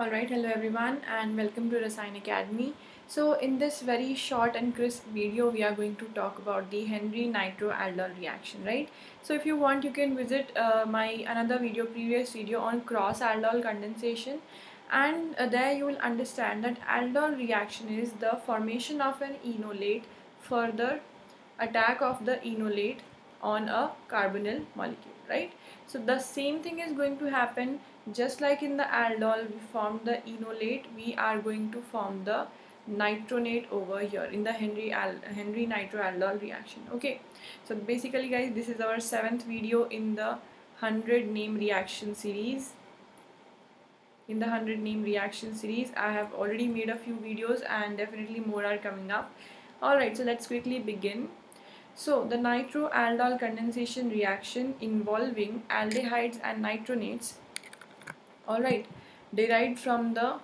Alright, hello everyone and welcome to Rasayan Academy. So in this very short and crisp video, we are going to talk about the Henry nitroaldol reaction, right? So if you want, you can visit my another video, previous video on cross aldol condensation, and there you will understand that aldol reaction is the formation of an enolate, further attack of the enolate on a carbonyl molecule, right? So the same thing is going to happen just like in the aldol we formed the enolate, we are going to form the nitronate over here in the Henry nitroaldol reaction. Okay, so basically guys, this is our 7th video in the 100 name reaction series. In the 100 name reaction series, I have already made a few videos and definitely more are coming up. Alright, so let's quickly begin. So the nitroaldol condensation reaction involving aldehydes and nitronates, alright, derived from the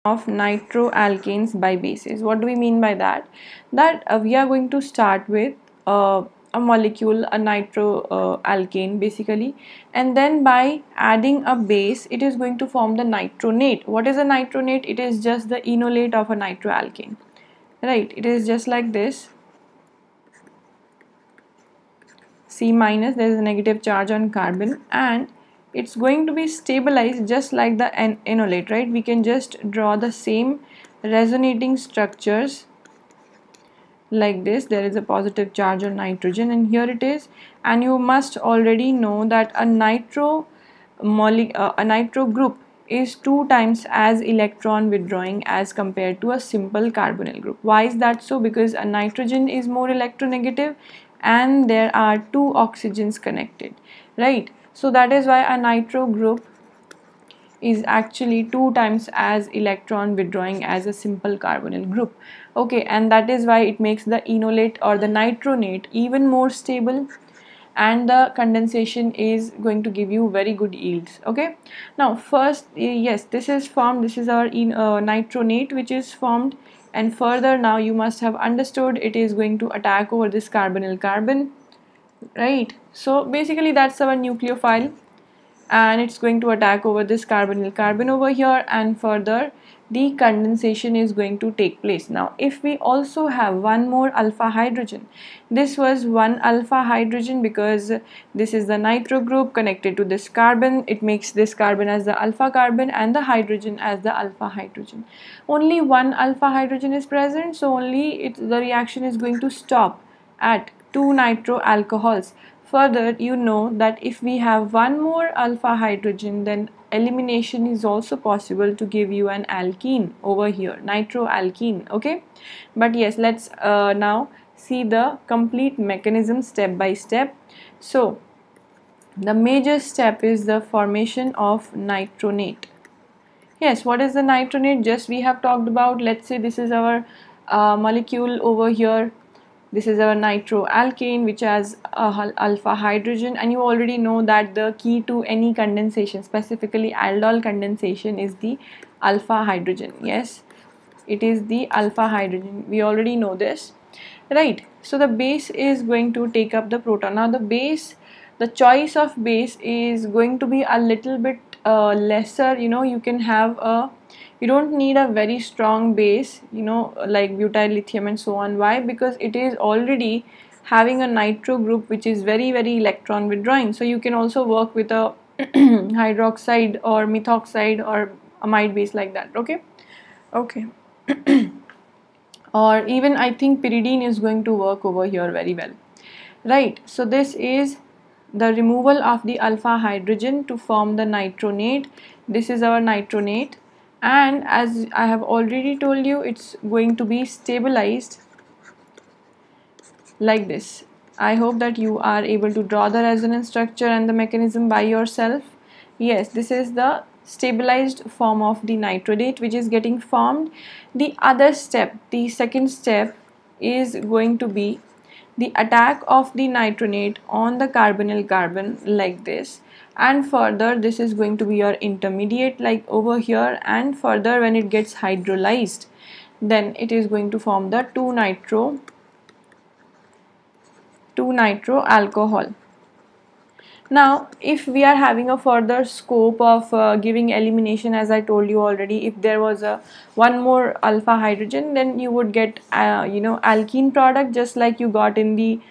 of nitroalkanes by bases. What do we mean by that? That we are going to start with a molecule, a nitroalkane basically, and then by adding a base it is going to form the nitronate. What is a nitronate? It is just the enolate of a nitroalkane, right? It is just like this. C minus, there is a negative charge on carbon, and it's going to be stabilized just like the enolate, right? We can just draw the same resonating structures like this. There is a positive charge on nitrogen and here it is, and you must already know that a nitro group is 2 times as electron withdrawing as compared to a simple carbonyl group. Why is that so? Because a nitrogen is more electronegative and there are 2 oxygens connected, right? So that is why a nitro group is actually 2 times as electron withdrawing as a simple carbonyl group. Okay, and that is why it makes the enolate or the nitronate even more stable, and the condensation is going to give you very good yields. Okay, now first, yes, this is formed, this is our nitronate which is formed, and further now you must have understood it is going to attack over this carbonyl carbon, right? So basically that's our nucleophile, and it's going to attack over this carbonyl carbon over here, and further the condensation is going to take place. Now if we also have one more alpha hydrogen, this was one alpha hydrogen because this is the nitro group connected to this carbon, it makes this carbon as the alpha carbon and the hydrogen as the alpha hydrogen. Only one alpha hydrogen is present, so only the reaction is going to stop at 2 nitro alcohols. Further, you know that if we have one more alpha hydrogen, then elimination is also possible to give you an alkene over here, nitroalkene. Okay, but yes, let's now see the complete mechanism step by step. So the major step is the formation of nitronate. Yes, what is the nitronate? Just we have talked about. Let's say this is our molecule over here. This is our nitroalkane which has alpha hydrogen, and you already know that the key to any condensation, specifically aldol condensation, is the alpha hydrogen. Yes, it is the alpha hydrogen. We already know this, right? So the base is going to take up the proton. Now the base, the choice of base is going to be a little bit lesser. You know, you can have a, you don't need a very strong base, you know, like butyl lithium and so on. Why? Because it is already having a nitro group which is very electron withdrawing, so you can also work with a hydroxide or methoxide or amide base like that. Okay, or even I think pyridine is going to work over here very well, right? So this is the removal of the alpha hydrogen to form the nitronate. This is our nitronate, and as I have already told you, it's going to be stabilized like this. I hope that you are able to draw the resonance structure and the mechanism by yourself. Yes, this is the stabilized form of the nitronate which is getting formed. The other step, the second step, is going to be the attack of the nitronate on the carbonyl carbon like this, and further this is going to be your intermediate like over here, and further when it gets hydrolyzed, then it is going to form the 2 nitro alcohol. Now, if we are having a further scope of giving elimination, as I told you already, if there was a one more alpha hydrogen, then you would get alkene product, just like you got in the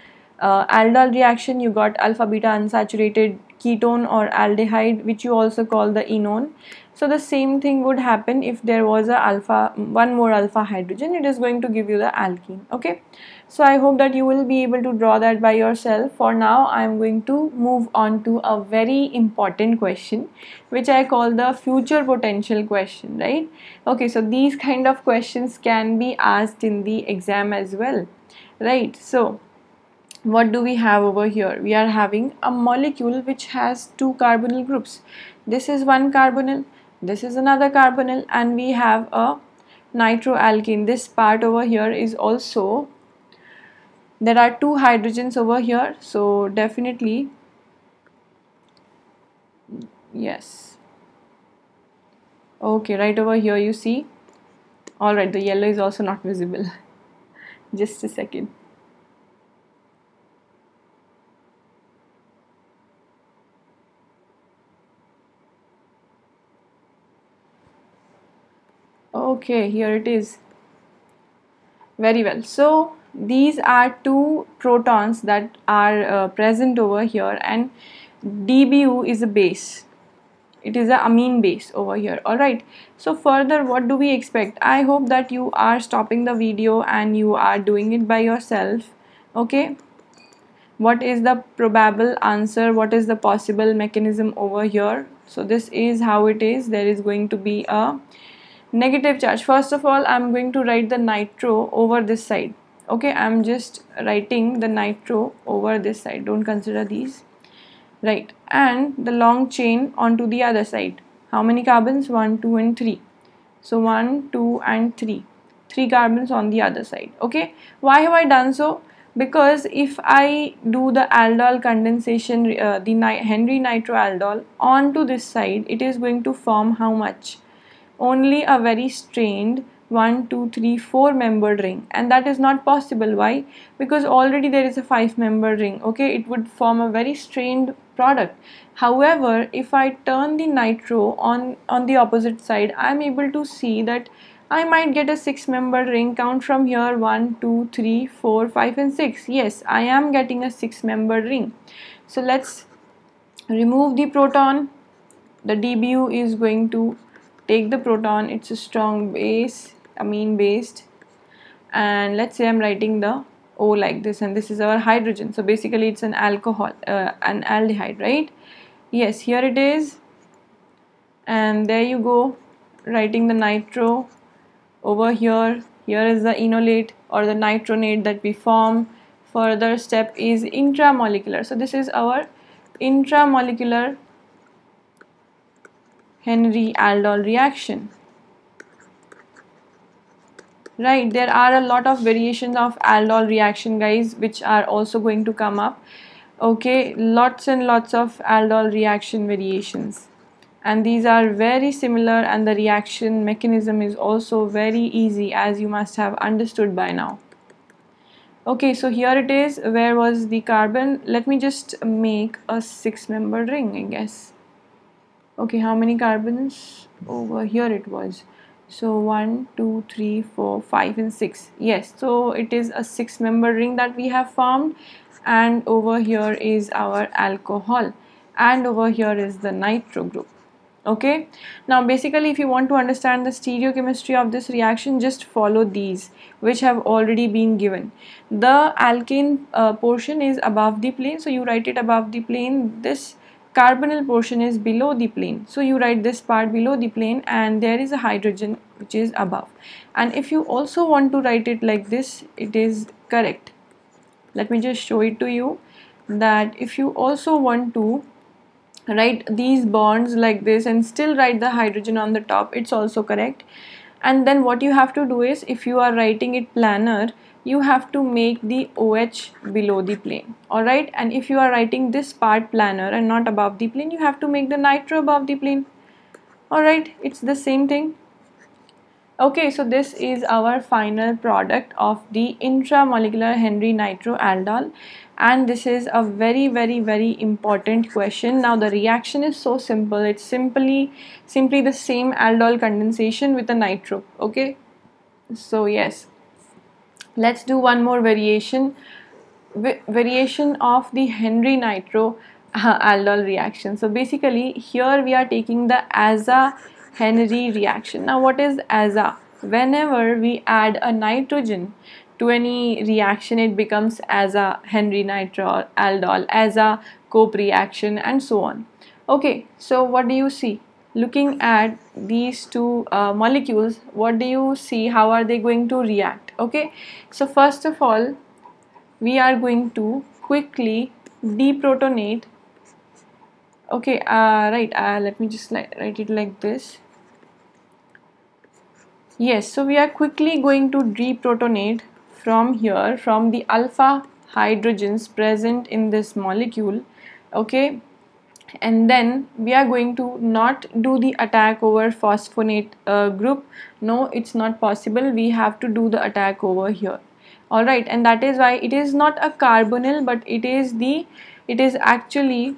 aldol reaction. You got alpha beta unsaturated ketone or aldehyde, which you also call the enone. So the same thing would happen if there was a one more alpha hydrogen. It is going to give you the alkene. Okay, so I hope that you will be able to draw that by yourself. For now, I am going to move on to a very important question, which I call the future potential question, right? Okay, so these kind of questions can be asked in the exam as well, right? So what do we have over here? We are having a molecule which has two carbonyl groups. This is one carbonyl, this is another carbonyl, and we have a nitroalkene. This part over here is also, there are two hydrogens over here, so definitely yes. Okay, right over here you see. Alright, the yellow is also not visible. Just a second. Okay, here it is. Very well. So these are two protons that are present over here, and DBU is a base. It is a amine base over here. Alright, so further what do we expect? I hope that you are stopping the video and you are doing it by yourself. Okay, what is the probable answer? What is the possible mechanism over here? So this is how it is. There is going to be a negative charge. First of all, I'm going to write the nitro over this side. Okay, I'm just writing the nitro over this side. Don't consider these. Right, and the long chain onto the other side. How many carbons? 1, 2 and 3. So 1, 2 and 3. 3 carbons on the other side. Okay, why have I done so? Because if I do the aldol condensation, the Henry nitroaldol onto this side, it is going to form how much? Only a very strained 1, 2, 3, 4 membered ring, and that is not possible. Why? Because already there is a 5 membered ring. Okay, it would form a very strained product. However, if I turn the nitro on the opposite side, I am able to see that I might get a 6 membered ring. Count from here: 1, 2, 3, 4, 5 and 6. Yes, I am getting a 6 membered ring. So let's remove the proton. The DBU is going to take the proton. It's a strong base, amine based, and let's say I'm writing the O like this, and this is our hydrogen. So basically it's an alcohol, an aldehyde, right? Yes, here it is, and there you go, writing the nitro over here. Here is the enolate or the nitronate that we form. Further step is intramolecular. So this is our intramolecular Henry aldol reaction. Right, there are a lot of variations of aldol reaction, guys, which are also going to come up. Okay, lots and lots of aldol reaction variations, and these are very similar, and the reaction mechanism is also very easy, as you must have understood by now. Okay, so here it is. Where was the carbon? Let me just make a 6-membered ring, I guess. Okay, how many carbons? Over here it was. So 1, 2, 3, 4, 5 and 6. Yes, so it is a 6-membered ring that we have formed, and over here is our alcohol, and over here is the nitro group. Okay, now basically if you want to understand the stereochemistry of this reaction, just follow these which have already been given. The alkane portion is above the plane, so you write it above the plane. This carbonyl portion is below the plane, so you write this part below the plane, and there is a hydrogen which is above. And if you also want to write it like this, it is correct. Let me just show it to you, that if you also want to write these bonds like this and still write the hydrogen on the top, it's also correct. And then what you have to do is, if you are writing it planar, you have to make the OH below the plane. Alright, and if you are writing this part planar and not above the plane, you have to make the nitro above the plane. Alright, it's the same thing. Okay, so this is our final product of the intramolecular Henry nitroaldol. and this is a very very important question. Now the reaction is so simple, it's simply the same aldol condensation with a nitro. Okay, so yes, let's do one more variation of the Henry nitro aldol reaction. So basically here we are taking the Aza Henry reaction. Now what is Aza? Whenever we add a nitrogen to any reaction, it becomes Aza Henry nitro aldol, Aza Cope reaction, and so on. Okay, so what do you see? Looking at these two molecules, what do you see? How are they going to react? Okay, so first of all, we are going to quickly deprotonate. Okay, right, let me just write it like this. Yes, so we are quickly going to deprotonate from here, from the alpha hydrogens present in this molecule. Okay, and then we are going to not do the attack over phosphonate group. No, it's not possible. We have to do the attack over here. All right, and that is why it is not a carbonyl, but it is actually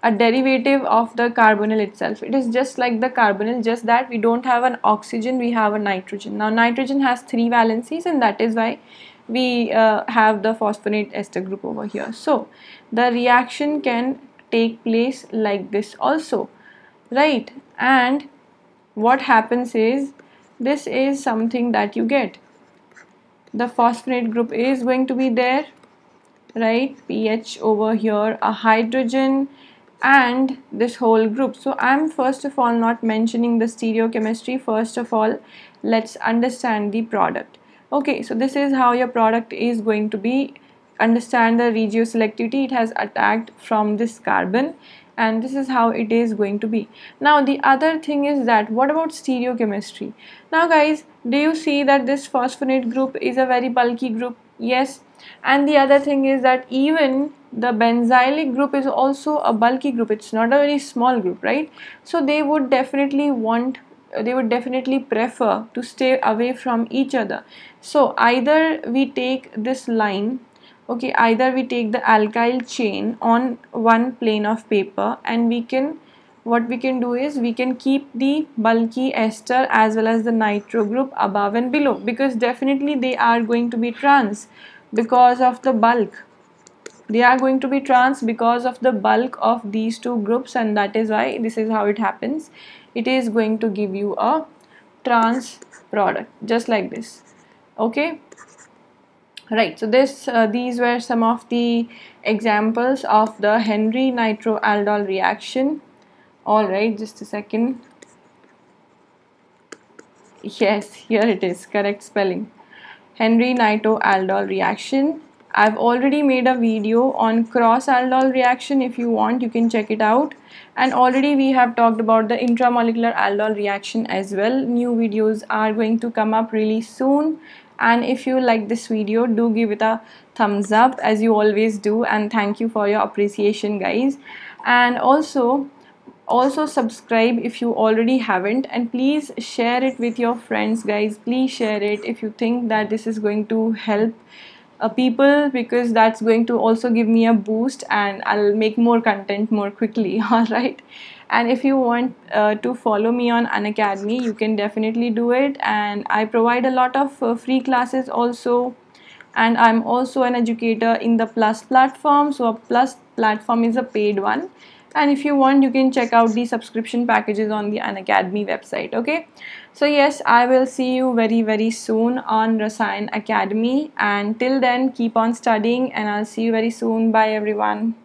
a derivative of the carbonyl itself. It is just like the carbonyl, just that we don't have an oxygen, we have a nitrogen. Now nitrogen has 3 valencies, and that is why we have the phosphonate ester group over here. So the reaction can take place like this also, right? And what happens is, this is something that you get. The phosphonate group is going to be there, right? pH over here, a hydrogen, and this whole group. So I'm first of all not mentioning the stereochemistry. First of all, let's understand the product. Okay, so this is how your product is going to be. Understand the regioselectivity, it has attacked from this carbon, and this is how it is going to be. Now the other thing is that, what about stereochemistry? Now guys, do you see that this phosphonate group is a very bulky group? Yes, and the other thing is that even the benzylic group is also a bulky group. It's not a very small group, right? So they would definitely prefer to stay away from each other. So either we take this line, okay, either we take the alkyl chain on one plane of paper, and what we can do is we can keep the bulky ester as well as the nitro group above and below, because definitely they are going to be trans because of the bulk. They are going to be trans because of the bulk of these two groups, and that is why this is how it happens. It is going to give you a trans product just like this. Okay, right, so these were some of the examples of the Henry nitroaldol reaction. All right, just a second. Yes, here it is, correct spelling. Henry nitroaldol reaction. I've already made a video on cross aldol reaction. If you want, you can check it out. And already we have talked about the intramolecular aldol reaction as well. New videos are going to come up really soon. And if you like this video, do give it a thumbs up as you always do. And thank you for your appreciation, guys. And also subscribe if you already haven't, and please share it with your friends, guys. Please share it if you think that this is going to help people, because that's going to also give me a boost and I'll make more content more quickly. All right, and if you want to follow me on Unacademy, you can definitely do it, and I provide a lot of free classes also, and I'm also an educator in the Plus platform. So a Plus platform is a paid one, and if you want, you can check out the subscription packages on the Unacademy website. Okay, so yes, I will see you very soon on Rasayan Academy, and till then keep on studying, and I'll see you very soon. Bye everyone.